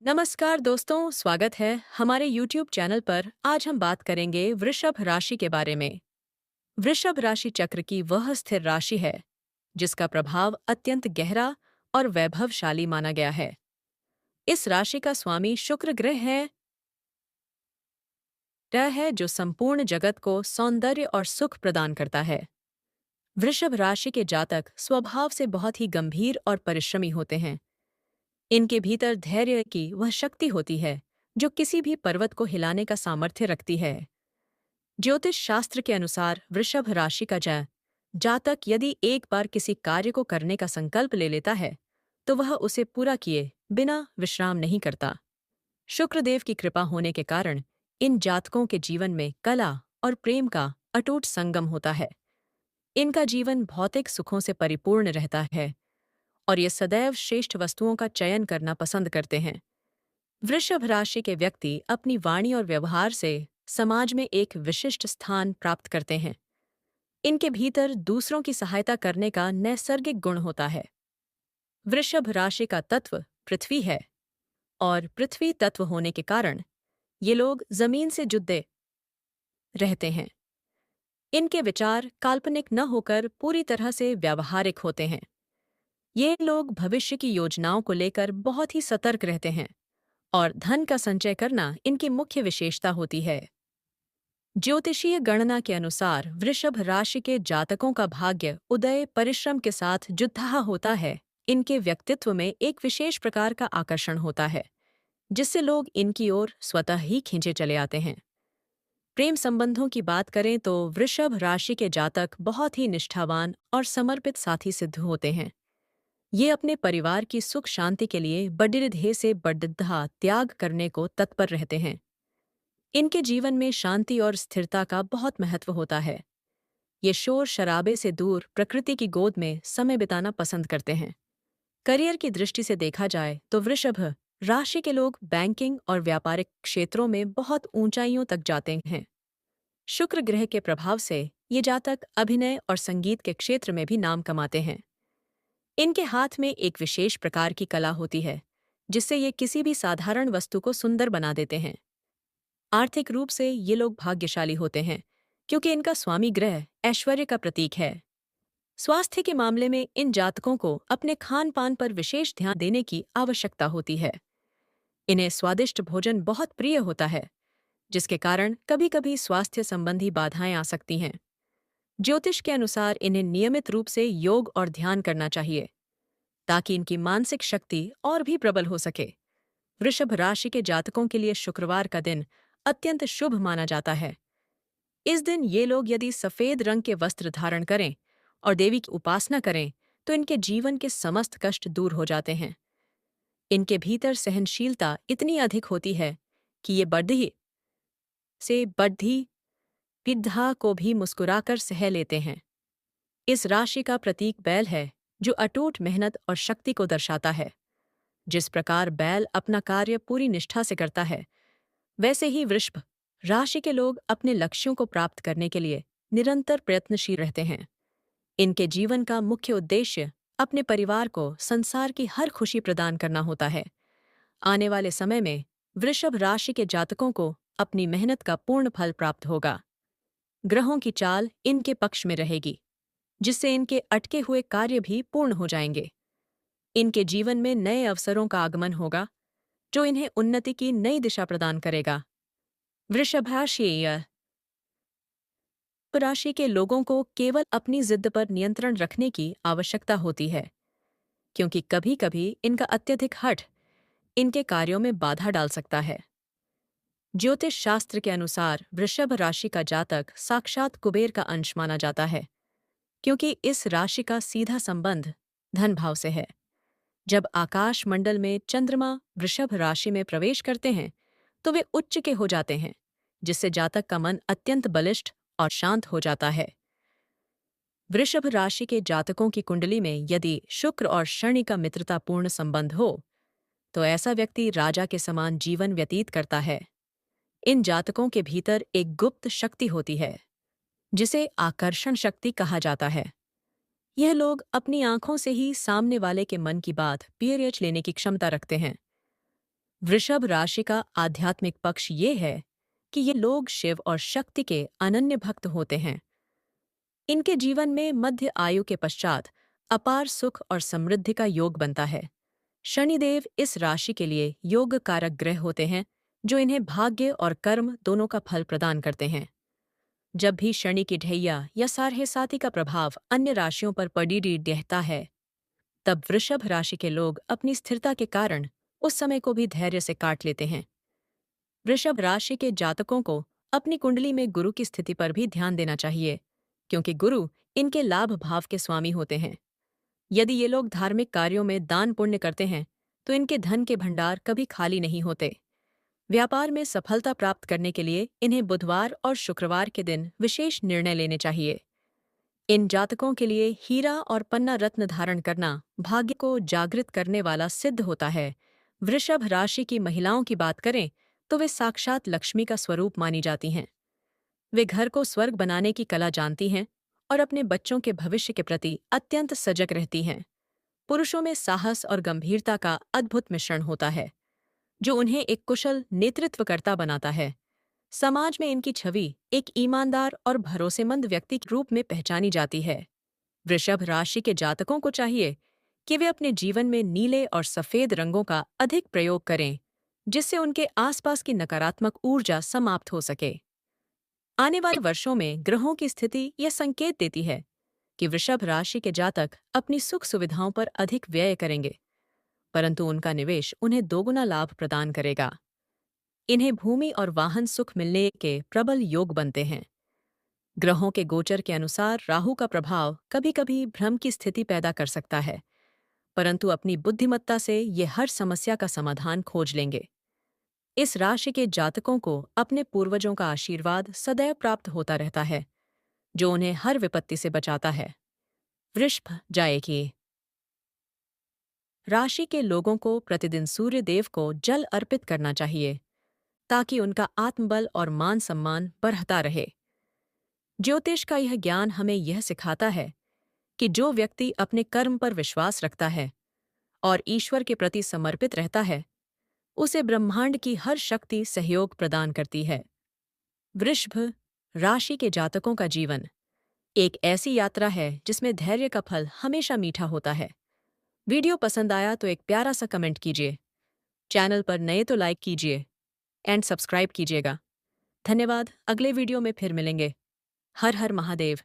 नमस्कार दोस्तों, स्वागत है हमारे YouTube चैनल पर। आज हम बात करेंगे वृषभ राशि के बारे में। वृषभ राशि चक्र की वह स्थिर राशि है जिसका प्रभाव अत्यंत गहरा और वैभवशाली माना गया है। इस राशि का स्वामी शुक्र ग्रह है जो संपूर्ण जगत को सौंदर्य और सुख प्रदान करता है। वृषभ राशि के जातक स्वभाव से बहुत ही गंभीर और परिश्रमी होते हैं। इनके भीतर धैर्य की वह शक्ति होती है जो किसी भी पर्वत को हिलाने का सामर्थ्य रखती है। ज्योतिष शास्त्र के अनुसार वृषभ राशि का जातक यदि एक बार किसी कार्य को करने का संकल्प ले लेता है तो वह उसे पूरा किए बिना विश्राम नहीं करता। शुक्रदेव की कृपा होने के कारण इन जातकों के जीवन में कला और प्रेम का अटूट संगम होता है। इनका जीवन भौतिक सुखों से परिपूर्ण रहता है और ये सदैव श्रेष्ठ वस्तुओं का चयन करना पसंद करते हैं। वृषभ राशि के व्यक्ति अपनी वाणी और व्यवहार से समाज में एक विशिष्ट स्थान प्राप्त करते हैं। इनके भीतर दूसरों की सहायता करने का नैसर्गिक गुण होता है। वृषभ राशि का तत्व पृथ्वी है और पृथ्वी तत्व होने के कारण ये लोग जमीन से जुड़े रहते हैं। इनके विचार काल्पनिक न होकर पूरी तरह से व्यावहारिक होते हैं। ये लोग भविष्य की योजनाओं को लेकर बहुत ही सतर्क रहते हैं और धन का संचय करना इनकी मुख्य विशेषता होती है। ज्योतिषीय गणना के अनुसार वृषभ राशि के जातकों का भाग्य उदय परिश्रम के साथ जुड़ा होता है। इनके व्यक्तित्व में एक विशेष प्रकार का आकर्षण होता है जिससे लोग इनकी ओर स्वतः ही खींचे चले आते हैं। प्रेम संबंधों की बात करें तो वृषभ राशि के जातक बहुत ही निष्ठावान और समर्पित साथी सिद्ध होते हैं। ये अपने परिवार की सुख शांति के लिए बड़िरधे से बड़िद्धा त्याग करने को तत्पर रहते हैं। इनके जीवन में शांति और स्थिरता का बहुत महत्व होता है। ये शोर शराबे से दूर प्रकृति की गोद में समय बिताना पसंद करते हैं। करियर की दृष्टि से देखा जाए तो वृषभ राशि के लोग बैंकिंग और व्यापारिक क्षेत्रों में बहुत ऊंचाइयों तक जाते हैं। शुक्र ग्रह के प्रभाव से ये जातक अभिनय और संगीत के क्षेत्र में भी नाम कमाते हैं। इनके हाथ में एक विशेष प्रकार की कला होती है जिससे ये किसी भी साधारण वस्तु को सुंदर बना देते हैं। आर्थिक रूप से ये लोग भाग्यशाली होते हैं क्योंकि इनका स्वामी ग्रह ऐश्वर्य का प्रतीक है। स्वास्थ्य के मामले में इन जातकों को अपने खान पान पर विशेष ध्यान देने की आवश्यकता होती है। इन्हें स्वादिष्ट भोजन बहुत प्रिय होता है जिसके कारण कभी कभी स्वास्थ्य संबंधी बाधाएं आ सकती हैं। ज्योतिष के अनुसार इन्हें नियमित रूप से योग और ध्यान करना चाहिए ताकि इनकी मानसिक शक्ति और भी प्रबल हो सके। वृषभ राशि के जातकों के लिए शुक्रवार का दिन अत्यंत शुभ माना जाता है। इस दिन ये लोग यदि सफेद रंग के वस्त्र धारण करें और देवी की उपासना करें तो इनके जीवन के समस्त कष्ट दूर हो जाते हैं। इनके भीतर सहनशीलता इतनी अधिक होती है कि ये बढ़ी विधा को भी मुस्कुराकर सह लेते हैं। इस राशि का प्रतीक बैल है जो अटूट मेहनत और शक्ति को दर्शाता है। जिस प्रकार बैल अपना कार्य पूरी निष्ठा से करता है वैसे ही वृषभ राशि के लोग अपने लक्ष्यों को प्राप्त करने के लिए निरंतर प्रयत्नशील रहते हैं। इनके जीवन का मुख्य उद्देश्य अपने परिवार को संसार की हर खुशी प्रदान करना होता है। आने वाले समय में वृषभ राशि के जातकों को अपनी मेहनत का पूर्ण फल प्राप्त होगा। ग्रहों की चाल इनके पक्ष में रहेगी जिससे इनके अटके हुए कार्य भी पूर्ण हो जाएंगे। इनके जीवन में नए अवसरों का आगमन होगा जो इन्हें उन्नति की नई दिशा प्रदान करेगा। वृषभ राशि के लोगों को केवल अपनी जिद पर नियंत्रण रखने की आवश्यकता होती है क्योंकि कभी-कभी इनका अत्यधिक हठ इनके कार्यों में बाधा डाल सकता है। ज्योतिष शास्त्र के अनुसार वृषभ राशि का जातक साक्षात कुबेर का अंश माना जाता है क्योंकि इस राशि का सीधा संबंध धन भाव से है। जब आकाश मंडल में चंद्रमा वृषभ राशि में प्रवेश करते हैं तो वे उच्च के हो जाते हैं जिससे जातक का मन अत्यंत बलिष्ठ और शांत हो जाता है। वृषभ राशि के जातकों की कुंडली में यदि शुक्र और शनि का मित्रतापूर्ण संबंध हो तो ऐसा व्यक्ति राजा के समान जीवन व्यतीत करता है। इन जातकों के भीतर एक गुप्त शक्ति होती है जिसे आकर्षण शक्ति कहा जाता है। यह लोग अपनी आंखों से ही सामने वाले के मन की बात पीएच लेने की क्षमता रखते हैं। वृषभ राशि का आध्यात्मिक पक्ष ये है कि ये लोग शिव और शक्ति के अनन्य भक्त होते हैं। इनके जीवन में मध्य आयु के पश्चात अपार सुख और समृद्धि का योग बनता है। शनिदेव इस राशि के लिए योग कारक ग्रह होते हैं, जो इन्हें भाग्य और कर्म दोनों का फल प्रदान करते हैं। जब भी शनि की ढैया या सारहे साथी का प्रभाव अन्य राशियों पर पड़ी रहता है, तब वृषभ राशि के लोग अपनी स्थिरता के कारण उस समय को भी धैर्य से काट लेते हैं। वृषभ राशि के जातकों को अपनी कुंडली में गुरु की स्थिति पर भी ध्यान देना चाहिए, क्योंकि गुरु इनके लाभ भाव के स्वामी होते हैं। यदि ये लोग धार्मिक कार्यों में दान पुण्य करते हैं, तो इनके धन के भंडार कभी खाली नहीं होते। व्यापार में सफलता प्राप्त करने के लिए इन्हें बुधवार और शुक्रवार के दिन विशेष निर्णय लेने चाहिए। इन जातकों के लिए हीरा और पन्ना रत्न धारण करना भाग्य को जागृत करने वाला सिद्ध होता है। वृषभ राशि की महिलाओं की बात करें तो वे साक्षात लक्ष्मी का स्वरूप मानी जाती हैं। वे घर को स्वर्ग बनाने की कला जानती हैं और अपने बच्चों के भविष्य के प्रति अत्यंत सजग रहती हैं। पुरुषों में साहस और गंभीरता का अद्भुत मिश्रण होता है, जो उन्हें एक कुशल नेतृत्वकर्ता बनाता है। समाज में इनकी छवि एक ईमानदार और भरोसेमंद व्यक्ति के रूप में पहचानी जाती है। वृषभ राशि के जातकों को चाहिए कि वे अपने जीवन में नीले और सफेद रंगों का अधिक प्रयोग करें, जिससे उनके आसपास की नकारात्मक ऊर्जा समाप्त हो सके। आने वाले वर्षों में ग्रहों की स्थिति यह संकेत देती है कि वृषभ राशि के जातक अपनी सुख सुविधाओं पर अधिक व्यय करेंगे, परंतु उनका निवेश उन्हें दोगुना लाभ प्रदान करेगा। इन्हें भूमि और वाहन सुख मिलने के प्रबल योग बनते हैं। ग्रहों के गोचर के अनुसार राहु का प्रभाव कभी-कभी भ्रम की स्थिति पैदा कर सकता है, परंतु अपनी बुद्धिमत्ता से ये हर समस्या का समाधान खोज लेंगे। इस राशि के जातकों को अपने पूर्वजों का आशीर्वाद सदैव प्राप्त होता रहता है, जो उन्हें हर विपत्ति से बचाता है। वृषभ जाएगी राशि के लोगों को प्रतिदिन सूर्य देव को जल अर्पित करना चाहिए, ताकि उनका आत्मबल और मान सम्मान बढ़ता रहे। ज्योतिष का यह ज्ञान हमें यह सिखाता है कि जो व्यक्ति अपने कर्म पर विश्वास रखता है और ईश्वर के प्रति समर्पित रहता है, उसे ब्रह्मांड की हर शक्ति सहयोग प्रदान करती है। वृषभ राशि के जातकों का जीवन एक ऐसी यात्रा है जिसमें धैर्य का फल हमेशा मीठा होता है। वीडियो पसंद आया तो एक प्यारा सा कमेंट कीजिए, चैनल पर नए तो लाइक कीजिए एंड सब्सक्राइब कीजिएगा। धन्यवाद। अगले वीडियो में फिर मिलेंगे। हर हर महादेव।